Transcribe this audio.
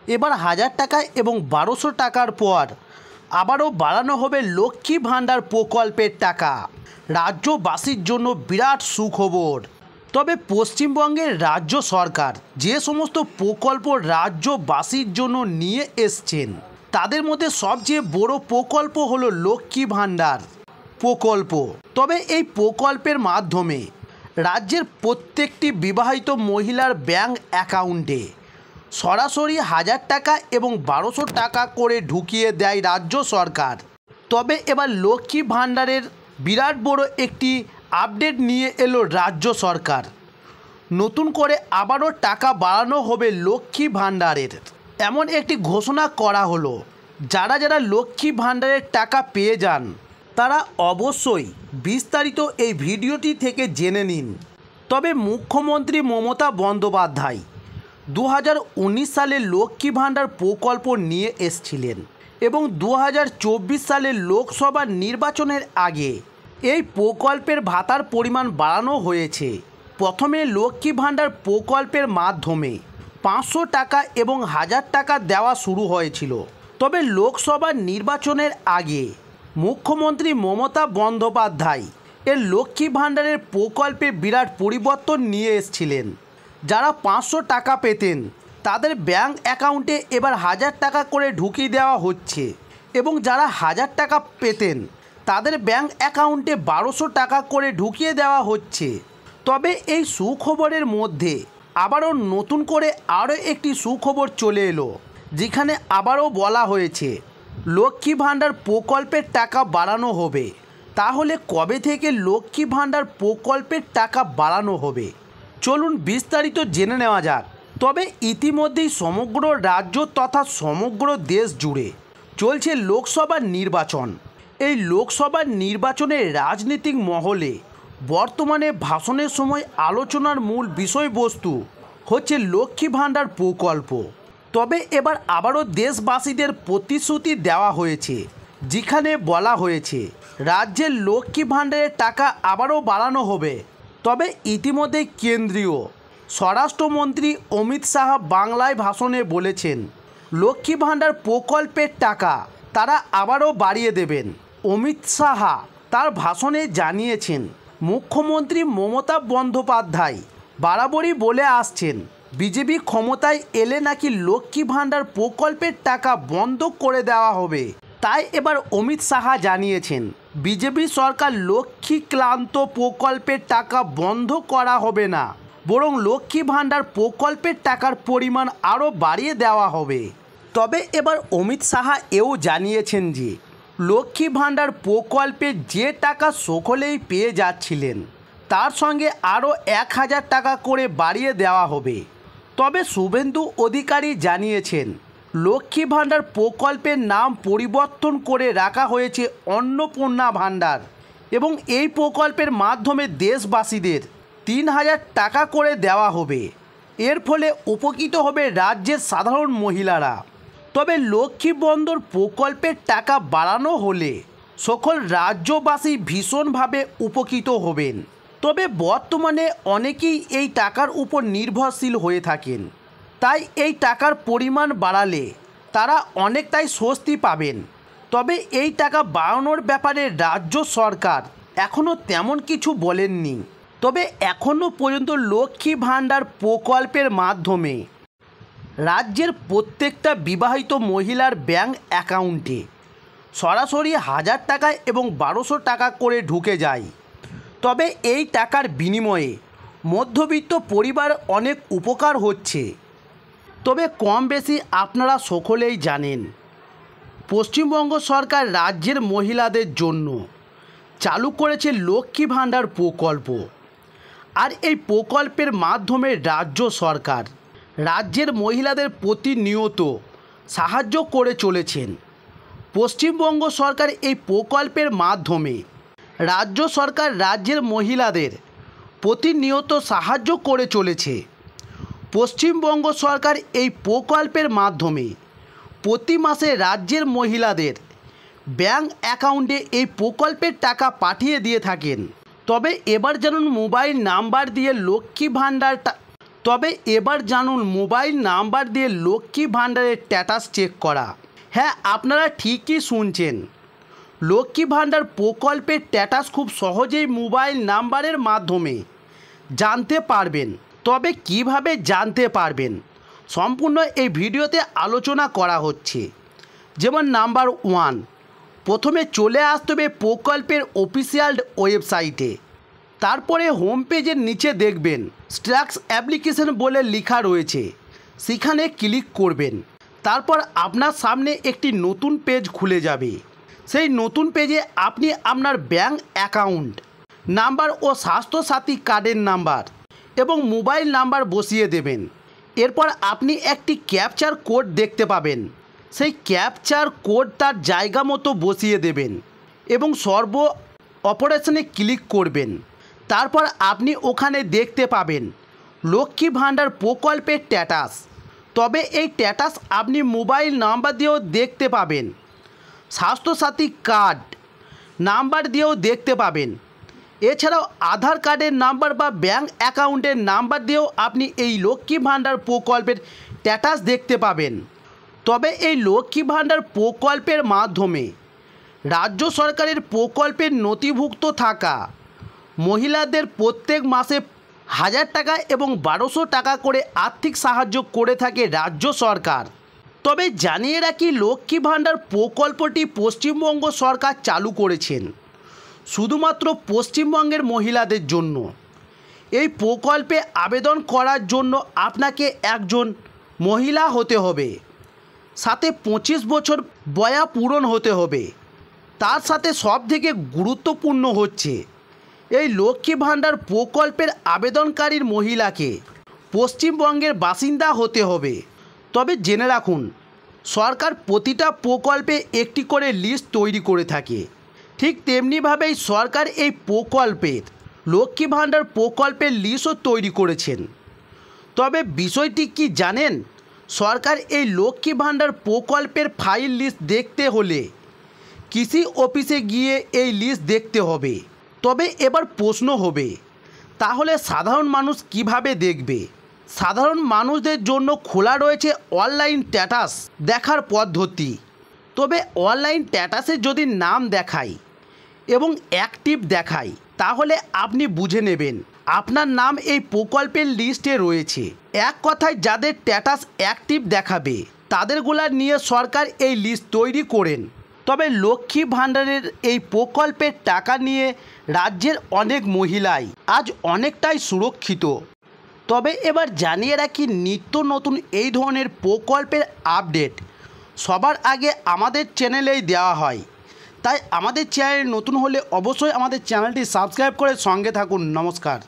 এবার 1000 টাকা এবং 1200 টাকার পর আবারও বাড়ানো হবে লক্ষ্মী ভাণ্ডার প্রকল্পের টাকা। রাজ্যবাসীর জন্য বিরাট সুখবর। তবে পশ্চিমবঙ্গের রাজ্য সরকার যে সমস্ত প্রকল্প রাজ্যবাসীর জন্য নিয়ে এসছেন তাদের মধ্যে সবচেয়ে বড় প্রকল্প হলো লক্ষ্মী ভাণ্ডার প্রকল্প। তবে এই প্রকল্পের মাধ্যমে রাজ্যের প্রত্যেকটি বিবাহিত মহিলার ব্যাংক অ্যাকাউন্টে সরাসরি 1000 টাকা এবং 1200 টাকা করে ঢুকিয়ে দেয় রাজ্য সরকার। তবে এবার লক্ষ্মী ভাণ্ডারের বিরাট বড় একটি আপডেট নিয়ে এলো রাজ্য সরকার। নতুন করে আবারও টাকা বাড়ানো হবে লক্ষ্মী ভাণ্ডারের, এমন একটি ঘোষণা করা হলো। যারা যারা লক্ষ্মী ভাণ্ডারের টাকা পেয়ে যান তারা অবশ্যই বিস্তারিত এই ভিডিওটি থেকে জেনে নিন। তবে মুখ্যমন্ত্রী মমতা বন্দ্যোপাধ্যায় 2019 সালে লক্ষ্মী ভাণ্ডার প্রকল্প নিয়ে এসেছিলেন এবং 2024 সালে লোকসভা নির্বাচনের আগে এই প্রকল্পের ভাতার পরিমাণ বাড়ানো হয়েছে। প্রথমে লক্ষ্মী ভাণ্ডার প্রকল্পের মাধ্যমে 500 টাকা এবং 1000 টাকা দেওয়া শুরু হয়েছিল। তবে লোকসভা নির্বাচনের আগে মুখ্যমন্ত্রী মমতা বন্দ্যোপাধ্যায় এর লক্ষ্মী ভাণ্ডারের প্রকল্পে বিরাট পরিবর্তন নিয়ে এসেছিলেন। যারা 500 টাকা পেতেন তাদের ব্যাংক অ্যাকাউন্টে এবার 1000 টাকা করে ঢুকিয়ে দেওয়া হচ্ছে এবং যারা 1000 টাকা পেতেন তাদের ব্যাংক অ্যাকাউন্টে 1200 টাকা করে ঢুকিয়ে দেওয়া হচ্ছে। তবে এই সুখবরের মধ্যে আবারও নতুন করে আরও একটি সুখবর চলে এলো, যেখানে আবারও বলা হয়েছে লক্ষ্মী ভাণ্ডার প্রকল্পের টাকা বাড়ানো হবে। তাহলে কবে থেকে লক্ষ্মী ভাণ্ডার প্রকল্পের টাকা বাড়ানো হবে চলুন বিস্তারিত জেনে নেওয়া যাক। তবে ইতিমধ্যেই সমগ্র রাজ্য তথা সমগ্র দেশ জুড়ে চলছে লোকসভা নির্বাচন। এই লোকসভা নির্বাচনের রাজনৈতিক মহলে বর্তমানে ভাষণের সময় আলোচনার মূল বিষয়বস্তু হচ্ছে লক্ষ্মী ভাণ্ডার প্রকল্প। তবে এবার আবারও দেশবাসীদের প্রতিশ্রুতি দেওয়া হয়েছে, যেখানে বলা হয়েছে রাজ্যের লক্ষ্মী ভাণ্ডারের টাকা আবারও বাড়ানো হবে। তবে ইতিমধ্যে কেন্দ্রীয় স্বরাষ্ট্রমন্ত্রী অমিত শাহ বাংলায় ভাষণে বলেছেন লক্ষ্মী ভাণ্ডার প্রকল্পের টাকা তারা আবারও বাড়িয়ে দেবেন। অমিত শাহ তার ভাষণে জানিয়েছেন মুখ্যমন্ত্রী মমতা বন্দ্যোপাধ্যায় বরাবরই বলে আসছেন বিজেপি ক্ষমতায় এলে নাকি লক্ষ্মী ভাণ্ডার প্রকল্পের টাকা বন্ধ করে দেওয়া হবে। তাই এবার অমিত শাহ জানিয়েছেন বিজেপি সরকার লক্ষ্মী ক্লান্ত প্রকল্পের টাকা বন্ধ করা হবে না, বরং লক্ষ্মী ভাণ্ডার প্রকল্পের টাকার পরিমাণ আরও বাড়িয়ে দেওয়া হবে। তবে এবার অমিত শাহ এও জানিয়েছেন যে লক্ষ্মী ভাণ্ডার প্রকল্পে যে টাকা সকলেই পেয়ে যাচ্ছিলেন তার সঙ্গে আরও 1000 টাকা করে বাড়িয়ে দেওয়া হবে। তবে শুভেন্দু অধিকারী জানিয়েছেন লক্ষ্মী ভাণ্ডার প্রকল্পের নাম পরিবর্তন করে রাখা হয়েছে অন্নপূর্ণা ভাণ্ডার এবং এই প্রকল্পের মাধ্যমে দেশবাসীদের 3000 টাকা করে দেওয়া হবে। এর ফলে উপকৃত হবে রাজ্যের সাধারণ মহিলারা। তবে লক্ষ্মী ভাণ্ডার প্রকল্পের টাকা বাড়ানো হলে সকল রাজ্যবাসী ভীষণভাবে উপকৃত হবেন। তবে বর্তমানে অনেকেই এই টাকার উপর নির্ভরশীল হয়ে থাকেন, তাই এই টাকার পরিমাণ বাড়ালে তারা অনেকটাই স্বস্তি পাবেন। তবে এই টাকা বাড়ানোর ব্যাপারে রাজ্য সরকার এখনও তেমন কিছু বলেননি। তবে এখনও পর্যন্ত লক্ষ্মী ভাণ্ডার প্রকল্পের মাধ্যমে রাজ্যের প্রত্যেকটা বিবাহিত মহিলার ব্যাংক অ্যাকাউন্টে সরাসরি 1000 টাকা এবং 1200 টাকা করে ঢুকে যায়। তবে এই টাকার বিনিময়ে মধ্যবিত্ত পরিবার অনেক উপকার হচ্ছে। তবে কম বেশি আপনারা সকলেই জানেন পশ্চিমবঙ্গ সরকার রাজ্যের মহিলাদের জন্য চালু করেছে লক্ষ্মী ভাণ্ডার প্রকল্প। আর এই প্রকল্পের মাধ্যমে রাজ্য সরকার রাজ্যের মহিলাদের প্রতিনিয়ত সাহায্য করে চলেছেন। পশ্চিমবঙ্গ সরকার এই প্রকল্পের মাধ্যমে রাজ্য সরকার রাজ্যের মহিলাদের প্রতিনিয়ত সাহায্য করে চলেছে। পশ্চিমবঙ্গ সরকার এই প্রকল্পের মাধ্যমে প্রতি মাসে রাজ্যের মহিলাদের ব্যাংক অ্যাকাউন্টে এই প্রকল্পের টাকা পাঠিয়ে দিয়ে থাকেন। তবে এবার যেন মোবাইল নাম্বার দিয়ে লক্ষ্মী ভাণ্ডার তবে এবার জানুন মোবাইল নাম্বার দিয়ে লক্ষ্মী ভাণ্ডারের স্ট্যাটাস চেক করা। হ্যাঁ, আপনারা ঠিকই শুনছেন, লক্ষ্মী ভাণ্ডার প্রকল্পের স্ট্যাটাস খুব সহজেই মোবাইল নাম্বারের মাধ্যমে জানতে পারবেন। তবে কিভাবে জানতে পারবেন সম্পূর্ণ এই ভিডিওতে আলোচনা করা হচ্ছে। যেমন নাম্বার 1, প্রথমে চলে আসতে হবে প্রকল্পের অফিসিয়াল ওয়েবসাইটে। তারপরে হোম পেজের নিচে দেখবেন স্ট্যাটাস অ্যাপ্লিকেশন বলে লেখা রয়েছে, সেখানে ক্লিক করবেন। তারপর আপনার সামনে একটি নতুন পেজ খুলে যাবে। সেই নতুন পেজে আপনি আপনার ব্যাঙ্ক অ্যাকাউন্ট নাম্বার ও স্বাস্থ্যসাথী কার্ডের নাম্বার এবং মোবাইল নাম্বার বসিয়ে দেবেন। এরপর আপনি একটি ক্যাপচার কোড দেখতে পাবেন, সেই ক্যাপচার কোড তার জায়গা মতো বসিয়ে দেবেন এবং সর্ব অপারেশনে ক্লিক করবেন। তারপর আপনি ওখানে দেখতে পাবেন লক্ষ্মী ভাণ্ডার প্রকল্পের স্ট্যাটাস। তবে এই স্ট্যাটাস আপনি মোবাইল নাম্বার দিয়েও দেখতে পাবেন, স্বাস্থ্যসাথী কার্ড নাম্বার দিয়েও দেখতে পাবেন। এছাড়াও আধার কার্ডের নাম্বার বা ব্যাঙ্ক অ্যাকাউন্টের নাম্বার দিয়েও আপনি এই লক্ষ্মী ভাণ্ডার প্রকল্পের স্ট্যাটাস দেখতে পাবেন। তবে এই লক্ষ্মী ভাণ্ডার প্রকল্পের মাধ্যমে রাজ্য সরকারের প্রকল্পের নথিভুক্ত থাকা মহিলাদের প্রত্যেক মাসে 1000 টাকা এবং 1200 টাকা করে আর্থিক সাহায্য করে থাকে রাজ্য সরকার। তবে জানিয়ে রাখি, লক্ষ্মী ভাণ্ডার প্রকল্পটি পশ্চিমবঙ্গ সরকার চালু করেছেন শুধুমাত্র পশ্চিমবঙ্গের মহিলাদের জন্য। এই প্রকল্পে আবেদন করার জন্য আপনাকে একজন মহিলা হতে হবে, সাথে 25 বছর বয়স পূরণ হতে হবে। তার সাথে সবথেকে গুরুত্বপূর্ণ হচ্ছে এই লক্ষ্মী ভাণ্ডার প্রকল্পের আবেদনকারীর মহিলাকে পশ্চিমবঙ্গের বাসিন্দা হতে হবে। তবে জেনে রাখুন, সরকার প্রতিটা প্রকল্পে একটি করে লিস্ট তৈরি করে থাকে, ঠিক তেমনিভাবেই সরকার এই প্রকল্পের লক্ষ্মী ভাণ্ডার প্রকল্পের লিস্টও তৈরি করেছেন। তবে বিষয়টি কি জানেন, সরকার এই লক্ষ্মী ভাণ্ডার প্রকল্পের ফাইল লিস্ট দেখতে হলে কৃষি অফিসে গিয়ে এই লিস্ট দেখতে হবে। তবে এবার প্রশ্ন হবে, তাহলে সাধারণ মানুষ কিভাবে দেখবে? সাধারণ মানুষদের জন্য খোলা রয়েছে অনলাইন স্ট্যাটাস দেখার পদ্ধতি। তবে অনলাইন স্ট্যাটাসে যদি নাম দেখায় এবং অ্যাক্টিভ দেখায়, তাহলে আপনি বুঝে নেবেন আপনার নাম এই প্রকল্পের লিস্টে রয়েছে। এক কথায় যাদের স্ট্যাটাস অ্যাক্টিভ দেখাবে তাদেরগুলা নিয়ে সরকার এই লিস্ট তৈরি করেন। তবে লক্ষ্মী ভাণ্ডারের এই প্রকল্পের টাকা নিয়ে রাজ্যের অনেক মহিলাই আজ অনেকটাই সুরক্ষিত। তবে এবার জানিয়ে রাখি, নিত্য নতুন এই ধরনের প্রকল্পের আপডেট সবার আগে আমাদের চ্যানেলেই দেওয়া হয়। তাই আমাদের চ্যানেল নতুন হলে অবশ্যই আমাদের চ্যানেলটি সাবস্ক্রাইব করে সঙ্গে থাকুন। নমস্কার।